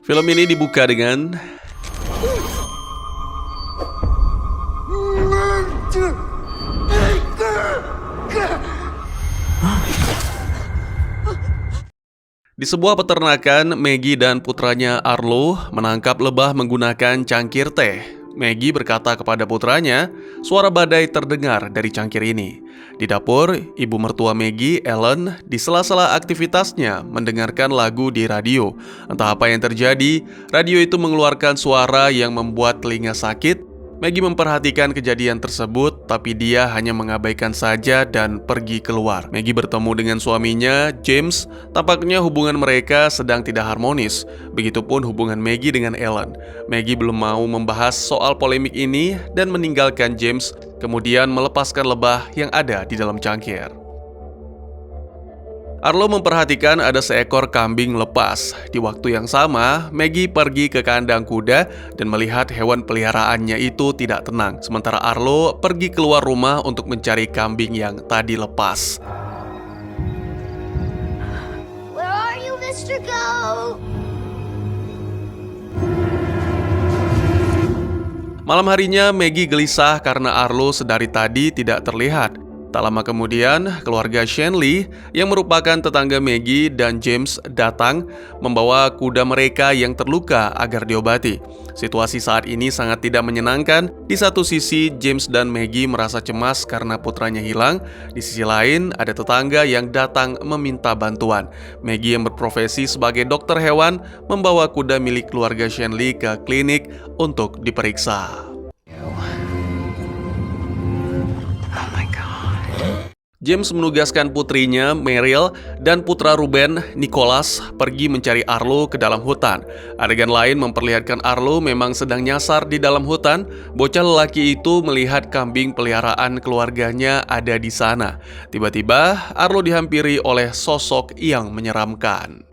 Film ini dibuka dengan di sebuah peternakan, Maggie dan putranya Arlo menangkap lebah menggunakan cangkir teh. Maggie berkata kepada putranya, suara badai terdengar dari cangkir ini. Di dapur, ibu mertua Maggie, Ellen, di sela-sela aktivitasnya mendengarkan lagu di radio. Entah apa yang terjadi, radio itu mengeluarkan suara yang membuat telinga sakit. Maggie memperhatikan kejadian tersebut, tapi dia hanya mengabaikan saja dan pergi keluar. Maggie bertemu dengan suaminya, James. Tampaknya hubungan mereka sedang tidak harmonis. Begitupun hubungan Maggie dengan Ellen. Maggie belum mau membahas soal polemik ini dan meninggalkan James, kemudian melepaskan lebah yang ada di dalam cangkir. Arlo memperhatikan ada seekor kambing lepas. Di waktu yang sama, Maggie pergi ke kandang kuda dan melihat hewan peliharaannya itu tidak tenang. Sementara Arlo pergi keluar rumah untuk mencari kambing yang tadi lepas. Where are you, Mr. Goat? Malam harinya, Maggie gelisah karena Arlo sedari tadi tidak terlihat. Tak lama kemudian, keluarga Shanley yang merupakan tetangga Maggie dan James datang membawa kuda mereka yang terluka agar diobati. Situasi saat ini sangat tidak menyenangkan. Di satu sisi, James dan Maggie merasa cemas karena putranya hilang. Di sisi lain, ada tetangga yang datang meminta bantuan. Maggie yang berprofesi sebagai dokter hewan membawa kuda milik keluarga Shanley ke klinik untuk diperiksa. James menugaskan putrinya, Meryl, dan putra Ruben, Nicholas, pergi mencari Arlo ke dalam hutan. Adegan lain memperlihatkan Arlo memang sedang nyasar di dalam hutan. Bocah lelaki itu melihat kambing peliharaan keluarganya ada di sana. Tiba-tiba, Arlo dihampiri oleh sosok yang menyeramkan.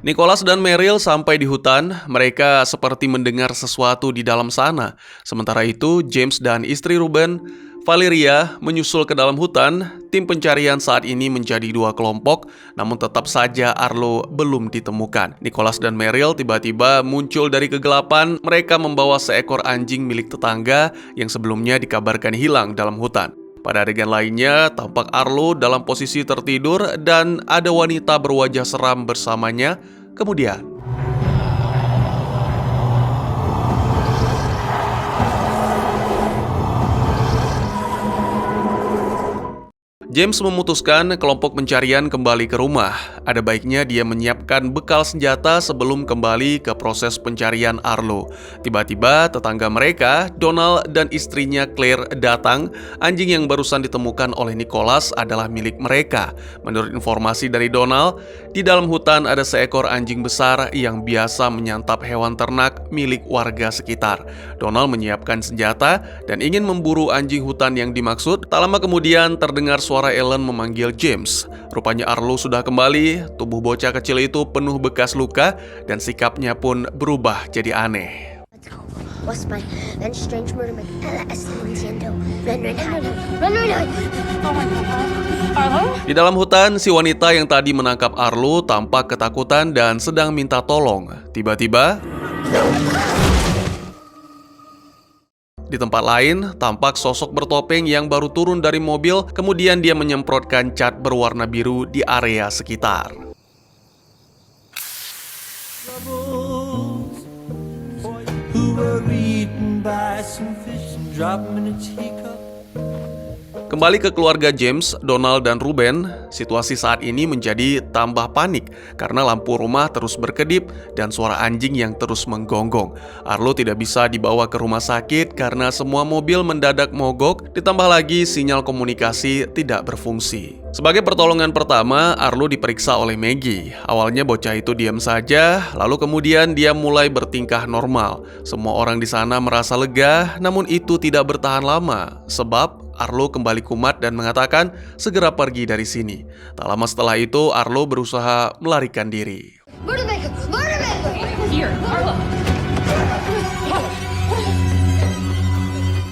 Nicholas dan Meryl sampai di hutan. Mereka seperti mendengar sesuatu di dalam sana. Sementara itu, James dan istri Ruben, Valeria, menyusul ke dalam hutan. Tim pencarian saat ini menjadi dua kelompok, namun tetap saja Arlo belum ditemukan. Nicholas dan Meryl tiba-tiba muncul dari kegelapan. Mereka membawa seekor anjing milik tetangga yang sebelumnya dikabarkan hilang dalam hutan. Pada adegan lainnya, tampak Arlo dalam posisi tertidur dan ada wanita berwajah seram bersamanya. Kemudian, James memutuskan kelompok pencarian kembali ke rumah. Ada baiknya dia menyiapkan bekal senjata sebelum kembali ke proses pencarian Arlo. Tiba-tiba tetangga mereka, Donald dan istrinya Claire datang. Anjing yang barusan ditemukan oleh Nicholas adalah milik mereka. Menurut informasi dari Donald, di dalam hutan ada seekor anjing besar yang biasa menyantap hewan ternak milik warga sekitar. Donald menyiapkan senjata dan ingin memburu anjing hutan yang dimaksud. Tak lama kemudian terdengar suara Ellen memanggil James. Rupanya Arlo sudah kembali. Tubuh bocah kecil itu penuh bekas luka dan sikapnya pun berubah jadi aneh. Di dalam hutan, si wanita yang tadi menangkap Arlo tampak ketakutan dan sedang minta tolong. Tiba-tiba, di tempat lain, tampak sosok bertopeng yang baru turun dari mobil, kemudian dia menyemprotkan cat berwarna biru di area sekitar. Kembali ke keluarga James, Donald, dan Ruben, situasi saat ini menjadi tambah panik karena lampu rumah terus berkedip dan suara anjing yang terus menggonggong. Arlo tidak bisa dibawa ke rumah sakit karena semua mobil mendadak mogok, ditambah lagi sinyal komunikasi tidak berfungsi. Sebagai pertolongan pertama, Arlo diperiksa oleh Maggie. Awalnya bocah itu diam saja, lalu kemudian dia mulai bertingkah normal. Semua orang di sana merasa lega, namun itu tidak bertahan lama, sebab Arlo kembali kumat dan mengatakan segera pergi dari sini. Tak lama setelah itu, Arlo berusaha melarikan diri.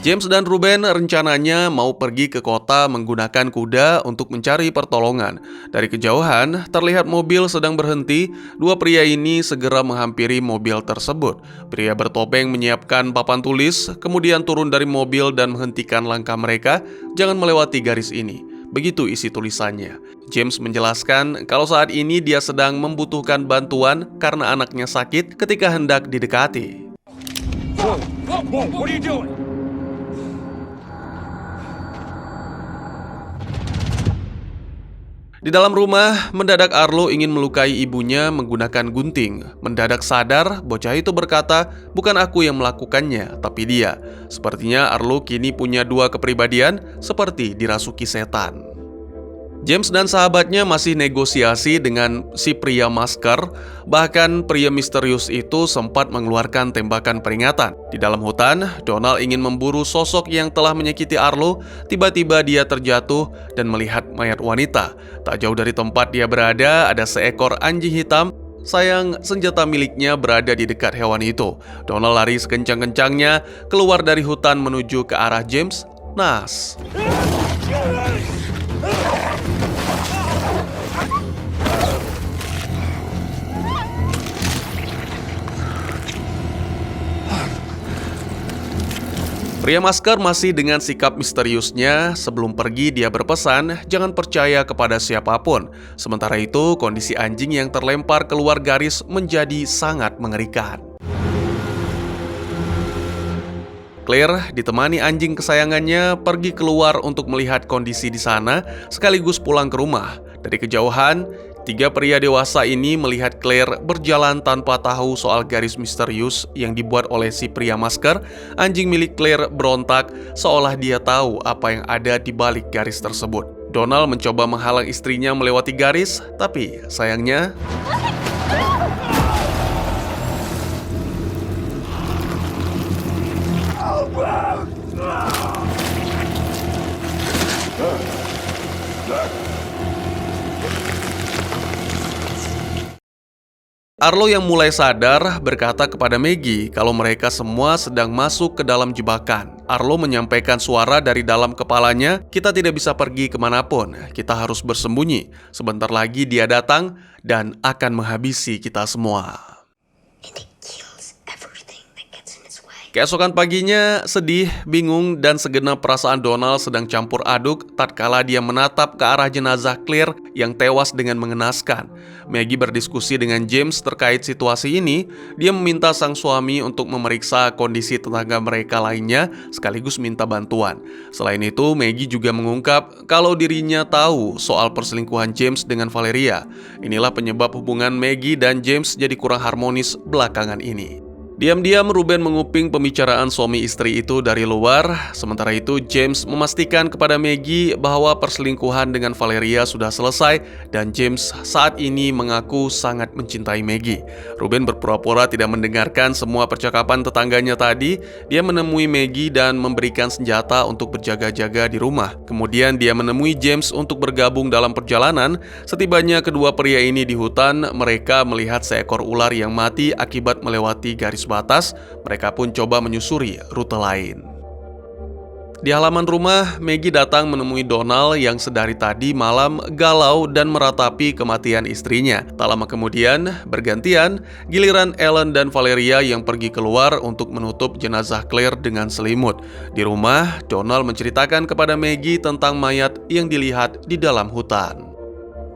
James dan Ruben rencananya mau pergi ke kota menggunakan kuda untuk mencari pertolongan. Dari kejauhan, terlihat mobil sedang berhenti. Dua pria ini segera menghampiri mobil tersebut. Pria bertopeng menyiapkan papan tulis, kemudian turun dari mobil dan menghentikan langkah mereka. Jangan melewati garis ini. Begitu isi tulisannya. James menjelaskan kalau saat ini dia sedang membutuhkan bantuan karena anaknya sakit ketika hendak didekati. Whoa, what are you doing? Di dalam rumah, mendadak Arlo ingin melukai ibunya menggunakan gunting. Mendadak sadar, bocah itu berkata, "Bukan aku yang melakukannya, tapi dia." Sepertinya Arlo kini punya dua kepribadian, seperti dirasuki setan. James dan sahabatnya masih negosiasi dengan si pria masker. Bahkan pria misterius itu sempat mengeluarkan tembakan peringatan. Di dalam hutan, Donald ingin memburu sosok yang telah menyakiti Arlo. Tiba-tiba dia terjatuh dan melihat mayat wanita. Tak jauh dari tempat dia berada, ada seekor anjing hitam. Sayang, senjata miliknya berada di dekat hewan itu. Donald lari sekencang-kencangnya keluar dari hutan menuju ke arah James. Nas. Pria masker masih dengan sikap misteriusnya. Sebelum pergi dia berpesan jangan percaya kepada siapapun. Sementara itu kondisi anjing yang terlempar keluar garis menjadi sangat mengerikan. Claire ditemani anjing kesayangannya pergi keluar untuk melihat kondisi di sana sekaligus pulang ke rumah. Dari kejauhan, tiga pria dewasa ini melihat Claire berjalan tanpa tahu soal garis misterius yang dibuat oleh si pria masker. Anjing milik Claire berontak seolah dia tahu apa yang ada di balik garis tersebut. Donald mencoba menghalang istrinya melewati garis, tapi sayangnya Arlo yang mulai sadar berkata kepada Maggie kalau mereka semua sedang masuk ke dalam jebakan. Arlo menyampaikan suara dari dalam kepalanya, "Kita tidak bisa pergi kemanapun, kita harus bersembunyi. Sebentar lagi dia datang dan akan menghabisi kita semua." And it kills everything that gets in its way. Keesokan paginya, sedih, bingung, dan segenap perasaan Donald sedang campur aduk tatkala dia menatap ke arah jenazah Claire yang tewas dengan mengenaskan. Maggie berdiskusi dengan James terkait situasi ini. Dia meminta sang suami untuk memeriksa kondisi tetangga mereka lainnya sekaligus minta bantuan. Selain itu, Maggie juga mengungkap kalau dirinya tahu soal perselingkuhan James dengan Valeria. Inilah penyebab hubungan Maggie dan James jadi kurang harmonis belakangan ini. Diam-diam Ruben menguping pembicaraan suami istri itu dari luar. Sementara itu James memastikan kepada Maggie bahwa perselingkuhan dengan Valeria sudah selesai dan James saat ini mengaku sangat mencintai Maggie. Ruben berpura-pura tidak mendengarkan semua percakapan tetangganya tadi. Dia menemui Maggie dan memberikan senjata untuk berjaga-jaga di rumah. Kemudian dia menemui James untuk bergabung dalam perjalanan. Setibanya kedua pria ini di hutan, mereka melihat seekor ular yang mati akibat melewati garis batas. Mereka pun coba menyusuri rute lain. Di halaman rumah, Maggie datang menemui Donald yang sedari tadi malam galau dan meratapi kematian istrinya. Tak lama kemudian, bergantian, giliran Ellen dan Valeria yang pergi keluar untuk menutup jenazah Claire dengan selimut. Di rumah, Donald menceritakan kepada Maggie tentang mayat yang dilihat di dalam hutan.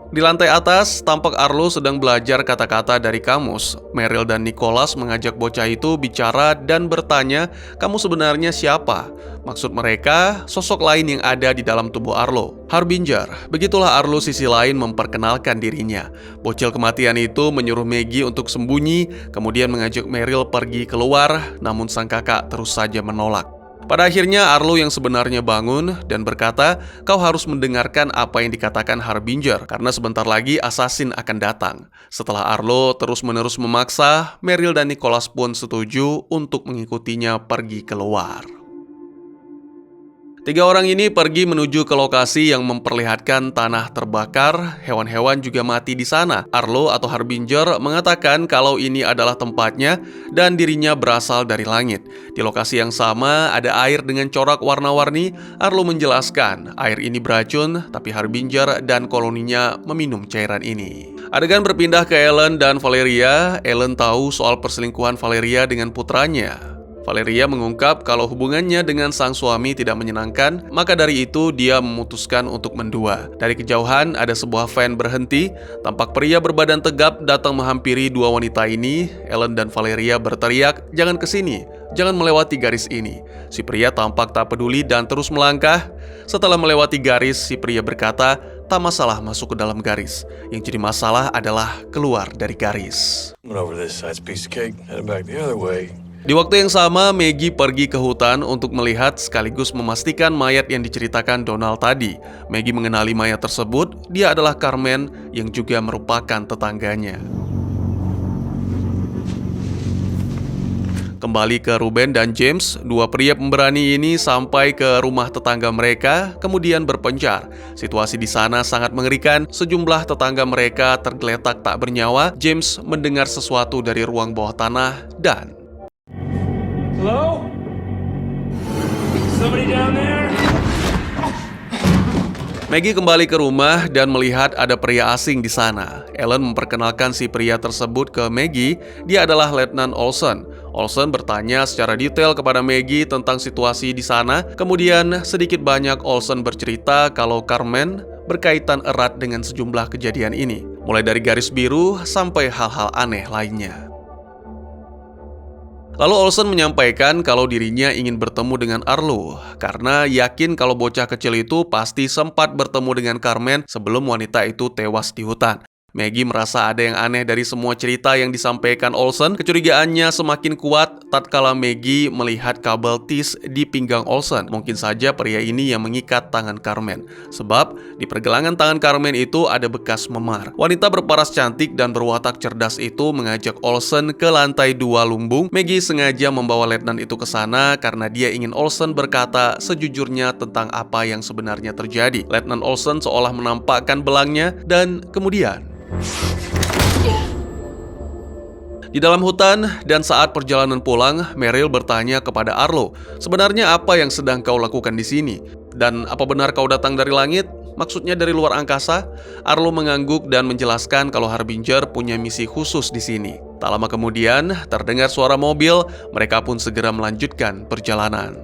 Di lantai atas, tampak Arlo sedang belajar kata-kata dari kamus. Meryl dan Nicholas mengajak bocah itu bicara dan bertanya, "Kamu sebenarnya siapa?" Maksud mereka, sosok lain yang ada di dalam tubuh Arlo. Harbinger, begitulah Arlo sisi lain memperkenalkan dirinya. Bocil kematian itu menyuruh Maggie untuk sembunyi, kemudian mengajak Meryl pergi keluar, namun sang kakak terus saja menolak. Pada akhirnya Arlo yang sebenarnya bangun dan berkata, "Kau harus mendengarkan apa yang dikatakan Harbinger karena sebentar lagi assassin akan datang." Setelah Arlo terus-menerus memaksa, Meryl dan Nicholas pun setuju untuk mengikutinya pergi keluar. Tiga orang ini pergi menuju ke lokasi yang memperlihatkan tanah terbakar, hewan-hewan juga mati di sana. Arlo atau Harbinger mengatakan kalau ini adalah tempatnya dan dirinya berasal dari langit. Di lokasi yang sama ada air dengan corak warna-warni. Arlo menjelaskan air ini beracun, tapi Harbinger dan koloninya meminum cairan ini. Adegan berpindah ke Ellen dan Valeria. Ellen tahu soal perselingkuhan Valeria dengan putranya. Valeria mengungkap kalau hubungannya dengan sang suami tidak menyenangkan, maka dari itu dia memutuskan untuk mendua. Dari kejauhan ada sebuah van berhenti, tampak pria berbadan tegap datang menghampiri dua wanita ini. Ellen dan Valeria berteriak, "Jangan kesini, jangan melewati garis ini." Si pria tampak tak peduli dan terus melangkah. Setelah melewati garis, si pria berkata, "Tak masalah masuk ke dalam garis. Yang jadi masalah adalah keluar dari garis." Went over this side's piece of cake, headed back the other way. Di waktu yang sama, Maggie pergi ke hutan untuk melihat sekaligus memastikan mayat yang diceritakan Donald tadi. Maggie mengenali mayat tersebut, dia adalah Carmen yang juga merupakan tetangganya. Kembali ke Ruben dan James, dua pria pemberani ini sampai ke rumah tetangga mereka, kemudian berpencar. Situasi di sana sangat mengerikan, sejumlah tetangga mereka tergeletak tak bernyawa. James mendengar sesuatu dari ruang bawah tanah dan... Hello? Somebody down there? Maggie kembali ke rumah dan melihat ada pria asing di sana. Ellen memperkenalkan si pria tersebut ke Maggie. Dia adalah Letnan Olsen. Olsen bertanya secara detail kepada Maggie tentang situasi di sana. Kemudian sedikit banyak Olsen bercerita kalau Carmen berkaitan erat dengan sejumlah kejadian ini, mulai dari garis biru sampai hal-hal aneh lainnya. Lalu Olsen menyampaikan kalau dirinya ingin bertemu dengan Arlo karena yakin kalau bocah kecil itu pasti sempat bertemu dengan Carmen sebelum wanita itu tewas di hutan. Maggie merasa ada yang aneh dari semua cerita yang disampaikan Olsen. Kecurigaannya semakin kuat tatkala Maggie melihat kabel tis di pinggang Olsen. Mungkin saja pria ini yang mengikat tangan Carmen, sebab di pergelangan tangan Carmen itu ada bekas memar. Wanita berparas cantik dan berwatak cerdas itu mengajak Olsen ke lantai 2 lumbung. Maggie sengaja membawa letnan itu ke sana karena dia ingin Olsen berkata sejujurnya tentang apa yang sebenarnya terjadi. Letnan Olsen seolah menampakkan belangnya dan kemudian di dalam hutan dan saat perjalanan pulang, Meryl bertanya kepada Arlo, "Sebenarnya apa yang sedang kau lakukan di sini? Dan apa benar kau datang dari langit? Maksudnya dari luar angkasa?" Arlo mengangguk dan menjelaskan kalau Harbinger punya misi khusus di sini. Tak lama kemudian, terdengar suara mobil, mereka pun segera melanjutkan perjalanan.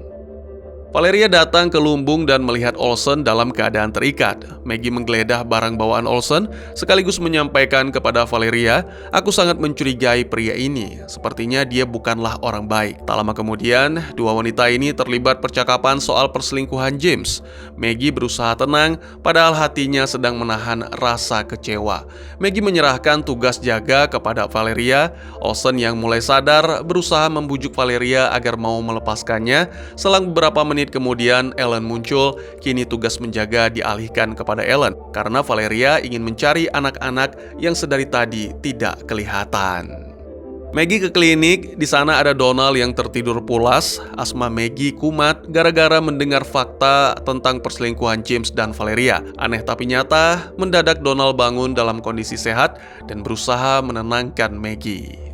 Valeria datang ke lumbung dan melihat Olsen dalam keadaan terikat. Maggie menggeledah barang bawaan Olsen, sekaligus menyampaikan kepada Valeria, "Aku sangat mencurigai pria ini. Sepertinya dia bukanlah orang baik." Tak lama kemudian, dua wanita ini terlibat percakapan soal perselingkuhan James. Maggie berusaha tenang, padahal hatinya sedang menahan rasa kecewa. Maggie menyerahkan tugas jaga kepada Valeria. Olsen yang mulai sadar berusaha membujuk Valeria agar mau melepaskannya. Selang beberapa menit kemudian Ellen muncul. Kini tugas menjaga dialihkan kepada Ellen karena Valeria ingin mencari anak-anak yang sedari tadi tidak kelihatan. Maggie ke klinik. Di sana ada Donald yang tertidur pulas. Asma Maggie kumat gara-gara mendengar fakta tentang perselingkuhan James dan Valeria. Aneh tapi nyata, mendadak Donald bangun dalam kondisi sehat dan berusaha menenangkan Maggie.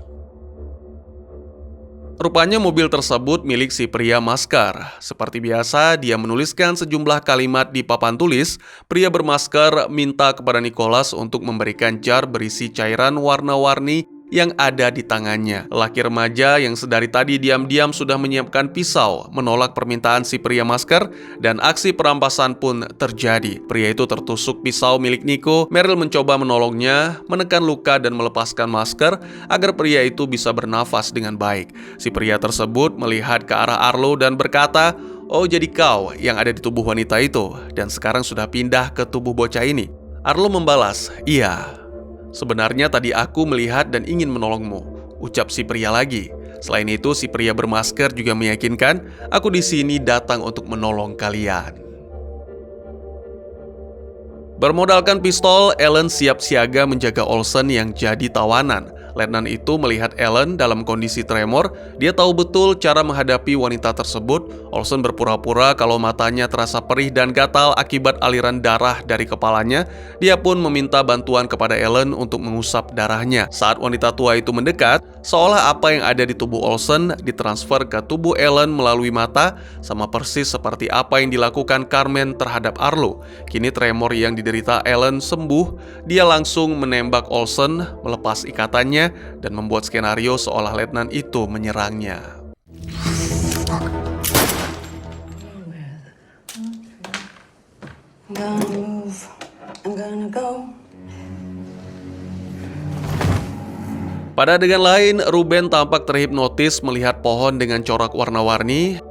Rupanya mobil tersebut milik si pria masker. Seperti biasa, dia menuliskan sejumlah kalimat di papan tulis. Pria bermasker minta kepada Nicholas untuk memberikan jar berisi cairan warna-warni yang ada di tangannya. Laki remaja yang sedari tadi diam-diam sudah menyiapkan pisau menolak permintaan si pria masker dan aksi perampasan pun terjadi. Pria itu tertusuk pisau milik Nico. Meryl mencoba menolongnya, menekan luka dan melepaskan masker agar pria itu bisa bernafas dengan baik. Si pria tersebut melihat ke arah Arlo dan berkata, "Oh, jadi kau yang ada di tubuh wanita itu dan sekarang sudah pindah ke tubuh bocah ini?" Arlo membalas, "Iya. Sebenarnya tadi aku melihat dan ingin menolongmu," ucap si pria lagi. Selain itu, si pria bermasker juga meyakinkan, "Aku di sini datang untuk menolong kalian." Bermodalkan pistol, Ellen siap siaga menjaga Olsen yang jadi tawanan. Letnan itu melihat Ellen dalam kondisi tremor. Dia tahu betul cara menghadapi wanita tersebut. Olsen berpura-pura kalau matanya terasa perih dan gatal akibat aliran darah dari kepalanya. Dia pun meminta bantuan kepada Ellen untuk mengusap darahnya. Saat wanita tua itu mendekat, seolah apa yang ada di tubuh Olsen ditransfer ke tubuh Ellen melalui mata, sama persis seperti apa yang dilakukan Carmen terhadap Arlo. Kini tremor yang diderita Ellen sembuh. Dia langsung menembak Olsen, melepas ikatannya, dan membuat skenario seolah letnan itu menyerangnya. I'm gonna move. I'm gonna go. Pada adegan lain, Ruben tampak terhipnotis melihat pohon dengan corak warna-warni.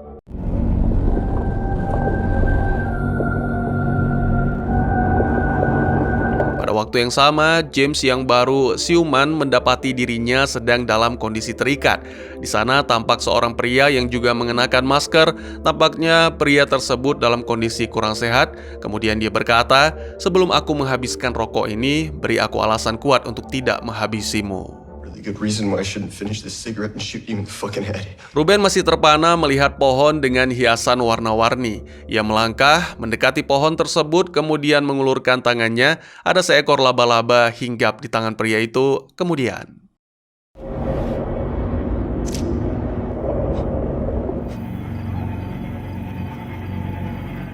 Pada waktu yang sama, James yang baru siuman mendapati dirinya sedang dalam kondisi terikat. Di sana tampak seorang pria yang juga mengenakan masker. Tampaknya pria tersebut dalam kondisi kurang sehat. Kemudian dia berkata, "Sebelum aku menghabiskan rokok ini, beri aku alasan kuat untuk tidak menghabisimu." Good reason why I shouldn't finish this cigarette and shoot you in the fucking head. Ruben masih terpana melihat pohon dengan hiasan warna-warni. Ia melangkah, mendekati pohon tersebut, kemudian mengulurkan tangannya. Ada seekor laba-laba hinggap di tangan pria itu. Kemudian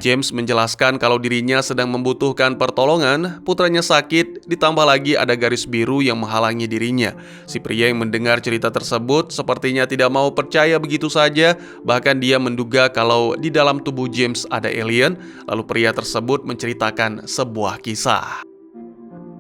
James menjelaskan kalau dirinya sedang membutuhkan pertolongan, putranya sakit, ditambah lagi ada garis biru yang menghalangi dirinya. Si pria yang mendengar cerita tersebut sepertinya tidak mau percaya begitu saja, bahkan dia menduga kalau di dalam tubuh James ada alien, lalu pria tersebut menceritakan sebuah kisah.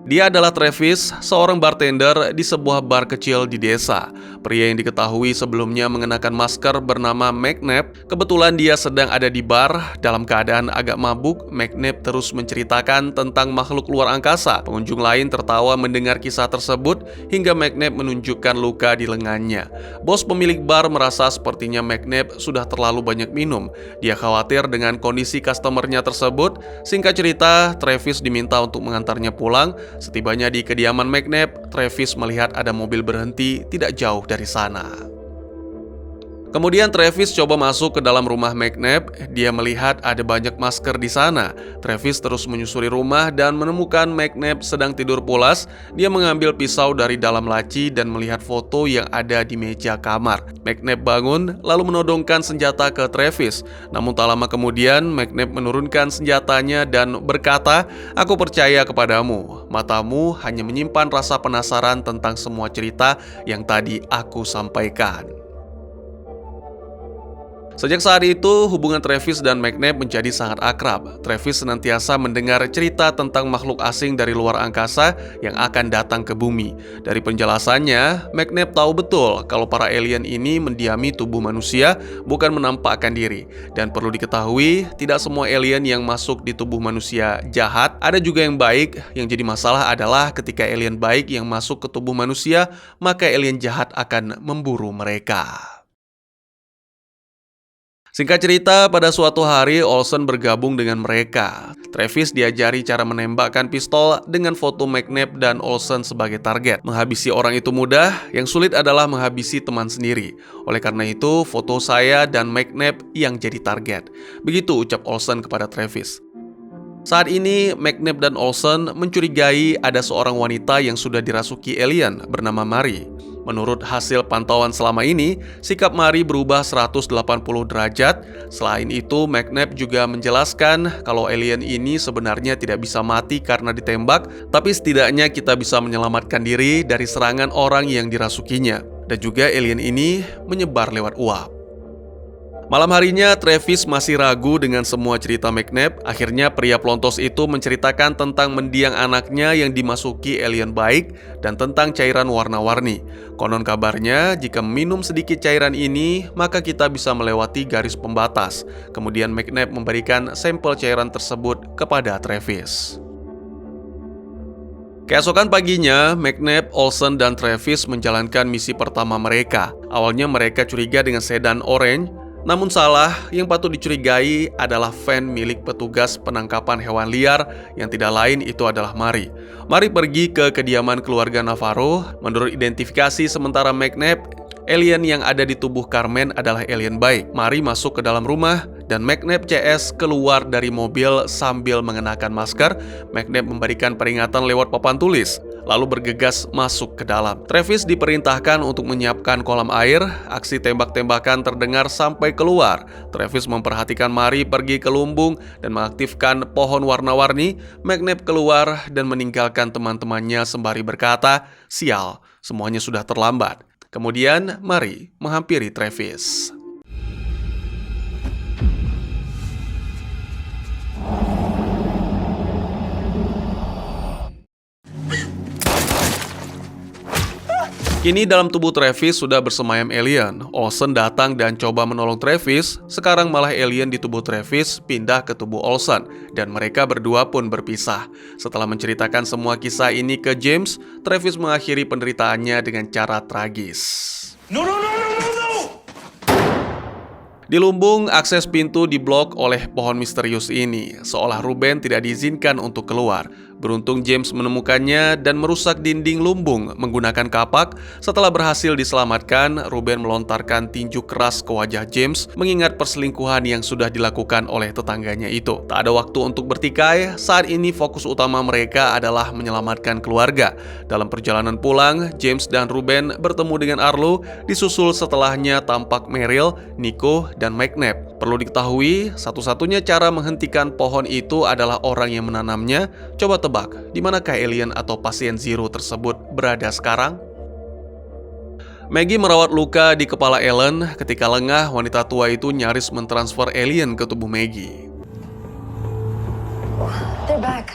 Dia adalah Travis, seorang bartender di sebuah bar kecil di desa. Pria yang diketahui sebelumnya mengenakan masker bernama McNabb. Kebetulan dia sedang ada di bar dalam keadaan agak mabuk. McNabb terus menceritakan tentang makhluk luar angkasa. Pengunjung lain tertawa mendengar kisah tersebut hingga McNabb menunjukkan luka di lengannya. Bos pemilik bar merasa sepertinya McNabb sudah terlalu banyak minum. Dia khawatir dengan kondisi customernya tersebut. Singkat cerita, Travis diminta untuk mengantarnya pulang. Setibanya di kediaman McNabb, Travis melihat ada mobil berhenti tidak jauh dari sana. Kemudian Travis coba masuk ke dalam rumah McNabb. Dia melihat ada banyak masker di sana. Travis terus menyusuri rumah dan menemukan McNabb sedang tidur pulas. Dia mengambil pisau dari dalam laci dan melihat foto yang ada di meja kamar. McNabb bangun lalu menodongkan senjata ke Travis. Namun tak lama kemudian McNabb menurunkan senjatanya dan berkata, "Aku percaya kepadamu. Matamu hanya menyimpan rasa penasaran tentang semua cerita yang tadi aku sampaikan." Sejak saat itu, hubungan Travis dan McNabb menjadi sangat akrab. Travis senantiasa mendengar cerita tentang makhluk asing dari luar angkasa yang akan datang ke bumi. Dari penjelasannya, McNabb tahu betul kalau para alien ini mendiami tubuh manusia, bukan menampakkan diri. Dan perlu diketahui, tidak semua alien yang masuk di tubuh manusia jahat. Ada juga yang baik. Yang jadi masalah adalah ketika alien baik yang masuk ke tubuh manusia, maka alien jahat akan memburu mereka. Singkat cerita, pada suatu hari Olsen bergabung dengan mereka. Travis diajari cara menembakkan pistol dengan foto McNabb dan Olsen sebagai target. Menghabisi orang itu mudah, yang sulit adalah menghabisi teman sendiri. Oleh karena itu, foto saya dan McNabb yang jadi target. Begitu ucap Olsen kepada Travis. Saat ini, McNabb dan Olsen mencurigai ada seorang wanita yang sudah dirasuki alien bernama Mary. Menurut hasil pantauan selama ini, sikap Mary berubah 180 derajat. Selain itu, McNabb juga menjelaskan kalau alien ini sebenarnya tidak bisa mati karena ditembak, tapi setidaknya kita bisa menyelamatkan diri dari serangan orang yang dirasukinya. Dan juga alien ini menyebar lewat uap. Malam harinya, Travis masih ragu dengan semua cerita McNabb. Akhirnya pria pelontos itu menceritakan tentang mendiang anaknya yang dimasuki alien baik dan tentang cairan warna-warni. Konon kabarnya, jika minum sedikit cairan ini, maka kita bisa melewati garis pembatas. Kemudian McNabb memberikan sampel cairan tersebut kepada Travis. Keesokan paginya, McNabb, Olsen, dan Travis menjalankan misi pertama mereka. Awalnya mereka curiga dengan sedan orange. Namun salah, yang patut dicurigai adalah van milik petugas penangkapan hewan liar yang tidak lain itu adalah Mari. Mari pergi ke kediaman keluarga Navarro. Menurut identifikasi sementara McNabb, alien yang ada di tubuh Carmen adalah alien baik. Mari masuk ke dalam rumah dan McNabb CS keluar dari mobil sambil mengenakan masker. McNabb memberikan peringatan lewat papan tulis, lalu bergegas masuk ke dalam. Travis diperintahkan untuk menyiapkan kolam air. Aksi tembak-tembakan terdengar sampai keluar. Travis memperhatikan Mari pergi ke lumbung dan mengaktifkan pohon warna-warni. McNabb keluar dan meninggalkan teman-temannya sembari berkata, "Sial, semuanya sudah terlambat." Kemudian Mari menghampiri Travis. Kini dalam tubuh Travis sudah bersemayam alien. Olsen datang dan coba menolong Travis. Sekarang malah alien di tubuh Travis pindah ke tubuh Olsen dan mereka berdua pun berpisah. Setelah menceritakan semua kisah ini ke James, Travis mengakhiri penderitaannya dengan cara tragis. No, no, no, no, no, no! Di lumbung, akses pintu diblok oleh pohon misterius ini, seolah Ruben tidak diizinkan untuk keluar. Beruntung James menemukannya dan merusak dinding lumbung menggunakan kapak. Setelah berhasil diselamatkan, Ruben melontarkan tinju keras ke wajah James mengingat perselingkuhan yang sudah dilakukan oleh tetangganya itu. Tak ada waktu untuk bertikai, saat ini fokus utama mereka adalah menyelamatkan keluarga. Dalam perjalanan pulang, James dan Ruben bertemu dengan Arlo, disusul setelahnya tampak Meryl, Nico, dan McNabb. Perlu diketahui, satu-satunya cara menghentikan pohon itu adalah orang yang menanamnya. Coba tebak, di manakah alien atau pasien Zero tersebut berada sekarang? Maggie merawat luka di kepala Ellen. Ketika lengah, wanita tua itu nyaris mentransfer alien ke tubuh Maggie. They're back.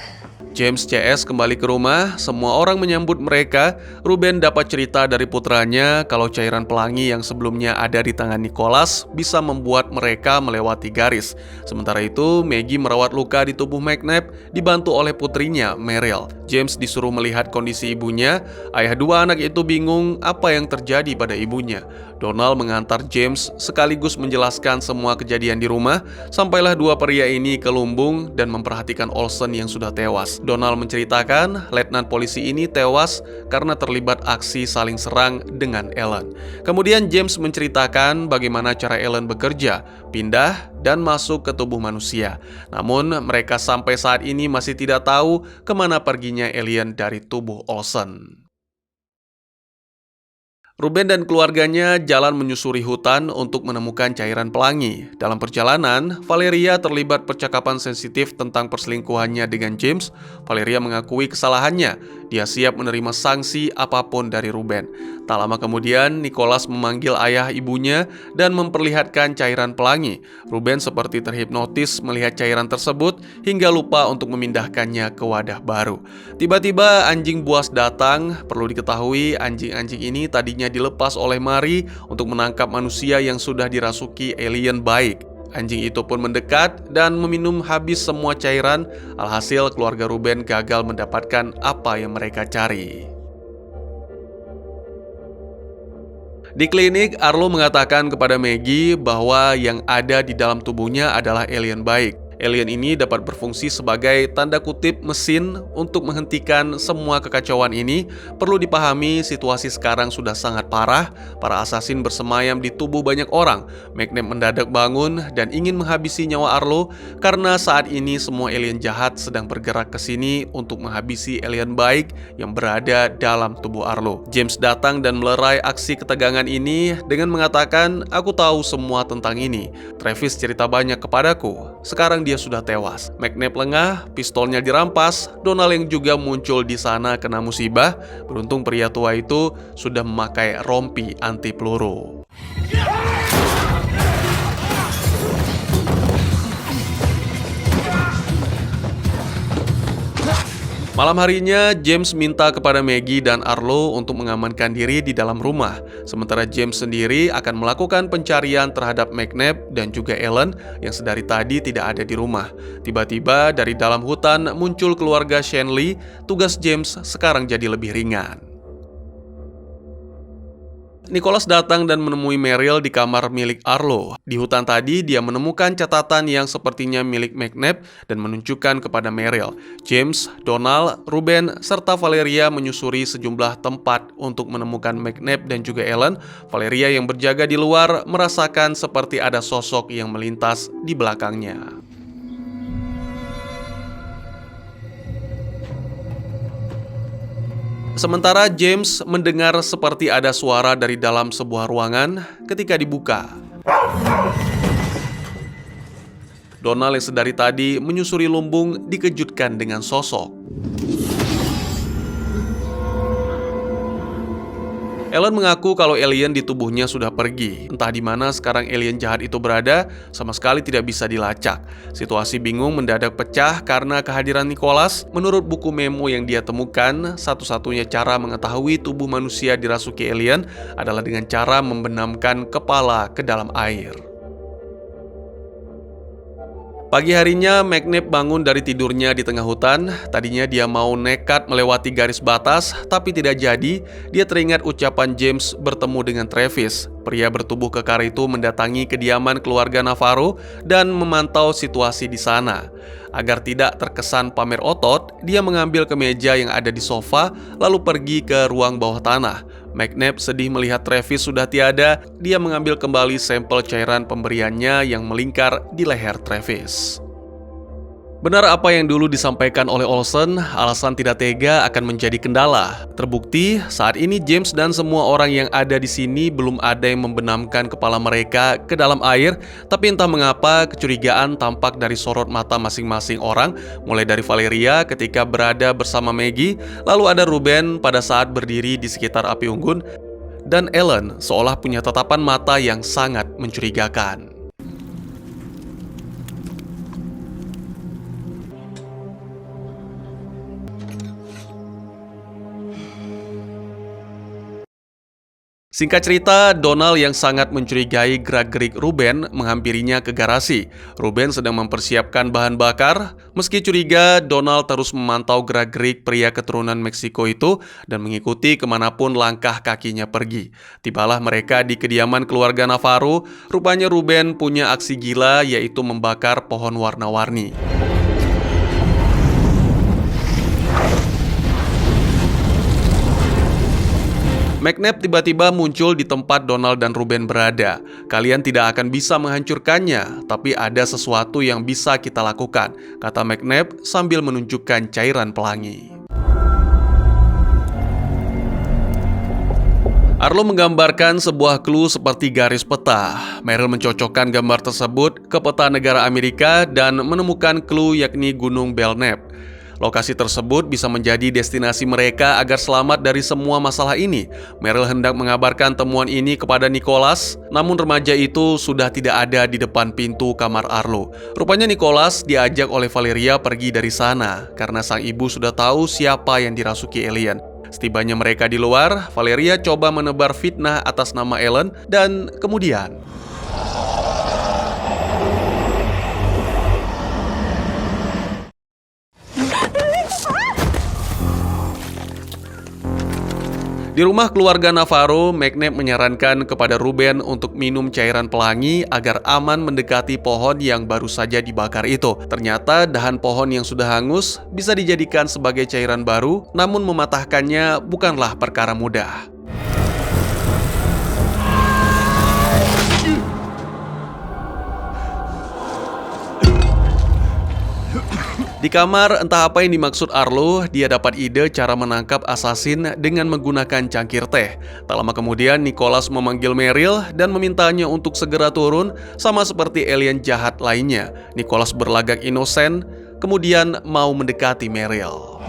James CS kembali ke rumah, semua orang menyambut mereka. Ruben dapat cerita dari putranya kalau cairan pelangi yang sebelumnya ada di tangan Nicholas bisa membuat mereka melewati garis. Sementara itu, Maggie merawat luka di tubuh McNabb dibantu oleh putrinya, Meryl. James disuruh melihat kondisi ibunya. Ayah dua anak itu bingung apa yang terjadi pada ibunya. Donald mengantar James sekaligus menjelaskan semua kejadian di rumah. Sampailah dua pria ini ke lumbung dan memperhatikan Olsen yang sudah tewas. Donald menceritakan letnan polisi ini tewas karena terlibat aksi saling serang dengan Ellen. Kemudian James menceritakan bagaimana cara Ellen bekerja, pindah dan masuk ke tubuh manusia. Namun mereka sampai saat ini masih tidak tahu kemana perginya alien dari tubuh Olsen. Ruben dan keluarganya jalan menyusuri hutan untuk menemukan cairan pelangi. Dalam perjalanan, Valeria terlibat percakapan sensitif tentang perselingkuhannya dengan James. Valeria mengakui kesalahannya. Dia siap menerima sanksi apapun dari Ruben. Tak lama kemudian, Nicholas memanggil ayah ibunya dan memperlihatkan cairan pelangi. Ruben seperti terhipnotis melihat cairan tersebut hingga lupa untuk memindahkannya ke wadah baru. Tiba-tiba anjing buas datang. Perlu diketahui, anjing-anjing ini tadinya dilepas oleh Mari untuk menangkap manusia yang sudah dirasuki alien baik. Anjing itu pun mendekat dan meminum habis semua cairan. Alhasil keluarga Ruben gagal mendapatkan apa yang mereka cari. Di klinik, Arlo mengatakan kepada Maggie bahwa yang ada di dalam tubuhnya adalah alien baik. Alien ini dapat berfungsi sebagai tanda kutip mesin untuk menghentikan semua kekacauan ini. Perlu dipahami, situasi sekarang sudah sangat parah. Para asasin bersemayam di tubuh banyak orang. McNabb mendadak bangun dan ingin menghabisi nyawa Arlo karena saat ini semua alien jahat sedang bergerak ke sini untuk menghabisi alien baik yang berada dalam tubuh Arlo. James datang dan melerai aksi ketegangan ini dengan mengatakan, "Aku tahu semua tentang ini. Travis cerita banyak kepadaku. Sekarang dia sudah tewas." McNabb lengah, pistolnya dirampas. Donald yang juga muncul di sana kena musibah. Beruntung pria tua itu sudah memakai rompi anti peluru. Malam harinya, James minta kepada Maggie dan Arlo untuk mengamankan diri di dalam rumah. Sementara James sendiri akan melakukan pencarian terhadap McNabb dan juga Ellen yang sedari tadi tidak ada di rumah. Tiba-tiba dari dalam hutan muncul keluarga Shanley. Tugas James sekarang jadi lebih ringan. Nicholas datang dan menemui Meryl di kamar milik Arlo. Di hutan tadi, dia menemukan catatan yang sepertinya milik McNabb dan menunjukkan kepada Meryl. James, Donald, Ruben, serta Valeria menyusuri sejumlah tempat untuk menemukan McNabb dan juga Ellen. Valeria yang berjaga di luar merasakan seperti ada sosok yang melintas di belakangnya. Sementara James mendengar seperti ada suara dari dalam sebuah ruangan ketika dibuka. Donald yang sedari tadi menyusuri lumbung dikejutkan dengan sosok. Ellen mengaku kalau alien di tubuhnya sudah pergi. Entah di mana sekarang alien jahat itu berada, sama sekali tidak bisa dilacak. Situasi bingung mendadak pecah karena kehadiran Nicholas. Menurut buku memo yang dia temukan, satu-satunya cara mengetahui tubuh manusia dirasuki alien adalah dengan cara membenamkan kepala ke dalam air. Pagi harinya, McNabb bangun dari tidurnya di tengah hutan. Tadinya dia mau nekat melewati garis batas, tapi tidak jadi. Dia teringat ucapan James bertemu dengan Travis. Pria bertubuh kekar itu mendatangi kediaman keluarga Navarro dan memantau situasi di sana. Agar tidak terkesan pamer otot, dia mengambil kemeja yang ada di sofa, lalu pergi ke ruang bawah tanah. McNabb sedih melihat Travis sudah tiada. Dia mengambil kembali sampel cairan pemberiannya yang melingkar di leher Travis. Benar apa yang dulu disampaikan oleh Olsen, alasan tidak tega akan menjadi kendala. Terbukti, saat ini James dan semua orang yang ada di sini belum ada yang membenamkan kepala mereka ke dalam air, tapi entah mengapa kecurigaan tampak dari sorot mata masing-masing orang, mulai dari Valeria ketika berada bersama Maggie, lalu ada Ruben pada saat berdiri di sekitar api unggun, dan Ellen seolah punya tatapan mata yang sangat mencurigakan. Singkat cerita, Donald yang sangat mencurigai gerak-gerik Ruben menghampirinya ke garasi. Ruben sedang mempersiapkan bahan bakar. Meski curiga, Donald terus memantau gerak-gerik pria keturunan Meksiko itu dan mengikuti kemanapun langkah kakinya pergi. Tibalah mereka di kediaman keluarga Navarro. Rupanya Ruben punya aksi gila, yaitu membakar pohon warna-warni. McNabb tiba-tiba muncul di tempat Donald dan Ruben berada. Kalian tidak akan bisa menghancurkannya, tapi ada sesuatu yang bisa kita lakukan, kata McNabb sambil menunjukkan cairan pelangi. Arlo menggambarkan sebuah clue seperti garis peta. Meryl mencocokkan gambar tersebut ke peta negara Amerika dan menemukan clue yakni Gunung Belknap. Lokasi tersebut bisa menjadi destinasi mereka agar selamat dari semua masalah ini. Meryl hendak mengabarkan temuan ini kepada Nicholas, namun remaja itu sudah tidak ada di depan pintu kamar Arlo. Rupanya Nicholas diajak oleh Valeria pergi dari sana, karena sang ibu sudah tahu siapa yang dirasuki alien. Setibanya mereka di luar, Valeria coba menebar fitnah atas nama Ellen, dan kemudian di rumah keluarga Navarro, McNabb menyarankan kepada Ruben untuk minum cairan pelangi agar aman mendekati pohon yang baru saja dibakar itu. Ternyata dahan pohon yang sudah hangus bisa dijadikan sebagai cairan baru, namun mematahkannya bukanlah perkara mudah. Di kamar, entah apa yang dimaksud Arlo, dia dapat ide cara menangkap asasin dengan menggunakan cangkir teh. Tak lama kemudian, Nicholas memanggil Meryl dan memintanya untuk segera turun, sama seperti alien jahat lainnya. Nicholas berlagak inosen, kemudian mau mendekati Meryl.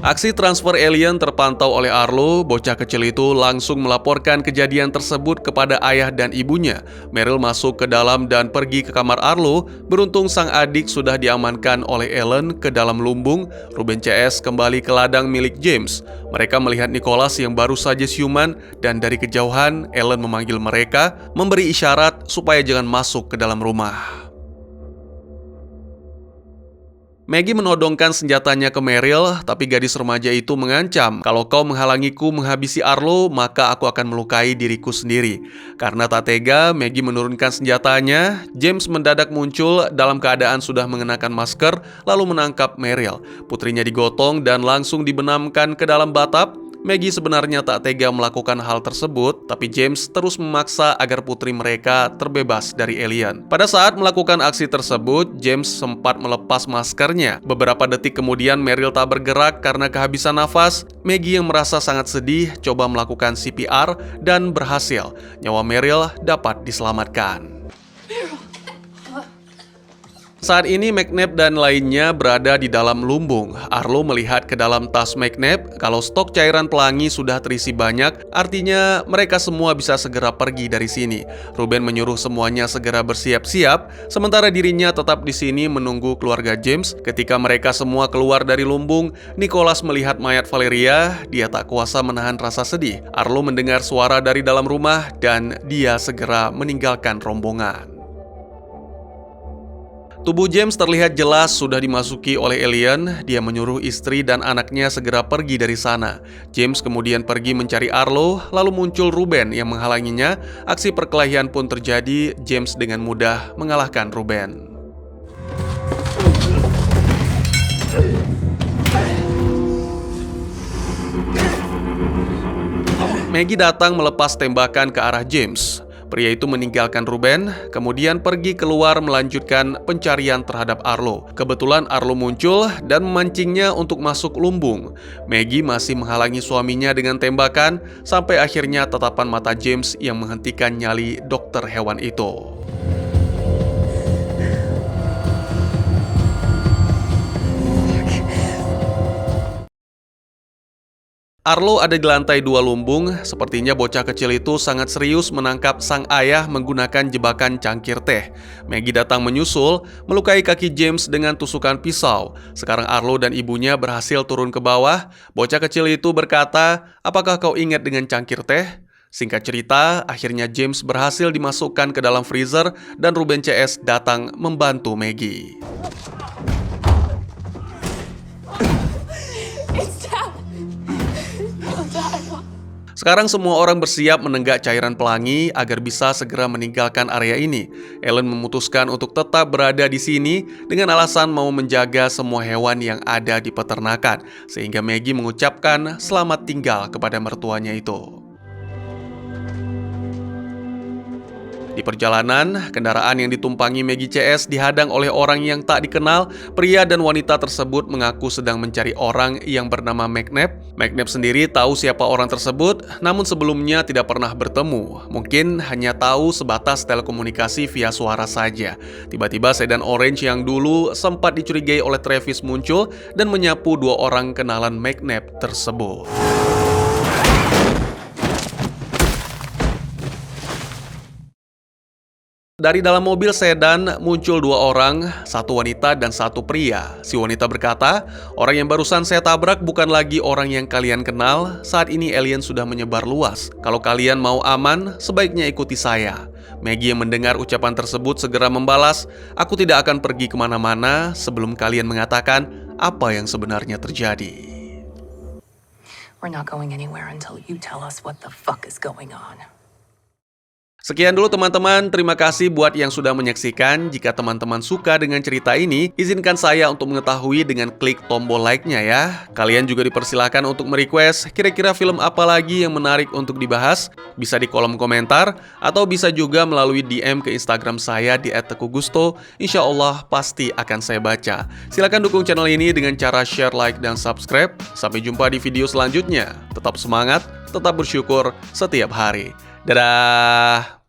Aksi transfer alien terpantau oleh Arlo. Bocah kecil itu langsung melaporkan kejadian tersebut kepada ayah dan ibunya. Meryl masuk ke dalam dan pergi ke kamar Arlo. Beruntung sang adik sudah diamankan oleh Ellen ke dalam lumbung. Ruben CS kembali ke ladang milik James. Mereka melihat Nicholas yang baru saja siuman, dan dari kejauhan Ellen memanggil mereka, memberi isyarat supaya jangan masuk ke dalam rumah. Maggie menodongkan senjatanya ke Meryl, tapi gadis remaja itu mengancam, "Kalau kau menghalangiku menghabisi Arlo, maka aku akan melukai diriku sendiri." Karena tak tega, Maggie menurunkan senjatanya. James mendadak muncul dalam keadaan sudah mengenakan masker, lalu menangkap Meryl. Putrinya digotong dan langsung dibenamkan ke dalam batap. Maggie sebenarnya tak tega melakukan hal tersebut, tapi James terus memaksa agar putri mereka terbebas dari alien. Pada saat melakukan aksi tersebut, James sempat melepas maskernya. Beberapa detik kemudian Meryl tak bergerak karena kehabisan nafas. Maggie yang merasa sangat sedih coba melakukan CPR dan berhasil. Nyawa Meryl dapat diselamatkan. Saat ini McNabb dan lainnya berada di dalam lumbung. Arlo melihat ke dalam tas McNabb. Kalau stok cairan pelangi sudah terisi banyak, artinya mereka semua bisa segera pergi dari sini. Ruben menyuruh semuanya segera bersiap-siap, sementara dirinya tetap di sini menunggu keluarga James. Ketika mereka semua keluar dari lumbung, Nicholas melihat mayat Valeria. Dia tak kuasa menahan rasa sedih. Arlo mendengar suara dari dalam rumah dan dia segera meninggalkan rombongan. Tubuh James terlihat jelas sudah dimasuki oleh alien. Dia menyuruh istri dan anaknya segera pergi dari sana. James kemudian pergi mencari Arlo, lalu muncul Ruben yang menghalanginya. Aksi perkelahian pun terjadi. James dengan mudah mengalahkan Ruben. Maggie datang melepas tembakan ke arah James. Pria itu meninggalkan Ruben, kemudian pergi keluar melanjutkan pencarian terhadap Arlo. Kebetulan Arlo muncul dan memancingnya untuk masuk lumbung. Maggie masih menghalangi suaminya dengan tembakan, sampai akhirnya tatapan mata James yang menghentikan nyali dokter hewan itu. Arlo ada di lantai 2 lumbung. Sepertinya bocah kecil itu sangat serius menangkap sang ayah menggunakan jebakan cangkir teh. Maggie datang menyusul, melukai kaki James dengan tusukan pisau. Sekarang Arlo dan ibunya berhasil turun ke bawah. Bocah kecil itu berkata, "Apakah kau ingat dengan cangkir teh?" Singkat cerita, akhirnya James berhasil dimasukkan ke dalam freezer dan Ruben CS datang membantu Maggie. Sekarang semua orang bersiap menenggak cairan pelangi agar bisa segera meninggalkan area ini. Ellen memutuskan untuk tetap berada di sini dengan alasan mau menjaga semua hewan yang ada di peternakan, sehingga Maggie mengucapkan selamat tinggal kepada mertuanya itu. Di perjalanan, kendaraan yang ditumpangi Maggie CS dihadang oleh orang yang tak dikenal. Pria dan wanita tersebut mengaku sedang mencari orang yang bernama McNabb. McNabb sendiri tahu siapa orang tersebut, namun sebelumnya tidak pernah bertemu. Mungkin hanya tahu sebatas telekomunikasi via suara saja. Tiba-tiba sedan orange yang dulu sempat dicurigai oleh Travis muncul dan menyapu 2 orang kenalan McNabb tersebut. Dari dalam mobil sedan muncul 2 orang, 1 wanita dan 1 pria. Si wanita berkata, "Orang yang barusan saya tabrak bukan lagi orang yang kalian kenal. Saat ini alien sudah menyebar luas. Kalau kalian mau aman, sebaiknya ikuti saya." Maggie yang mendengar ucapan tersebut segera membalas, "Aku tidak akan pergi kemana-mana sebelum kalian mengatakan apa yang sebenarnya terjadi." We're not going anywhere until you tell us what the fuck is going on. Sekian dulu teman-teman, terima kasih buat yang sudah menyaksikan. Jika teman-teman suka dengan cerita ini, izinkan saya untuk mengetahui dengan klik tombol like-nya ya. Kalian juga dipersilakan untuk merequest kira-kira film apa lagi yang menarik untuk dibahas. Bisa di kolom komentar, atau bisa juga melalui DM ke Instagram saya di @teguhgusto. Insya Allah pasti akan saya baca. Silakan dukung channel ini dengan cara share, like, dan subscribe. Sampai jumpa di video selanjutnya. Tetap semangat, tetap bersyukur setiap hari. Dadah!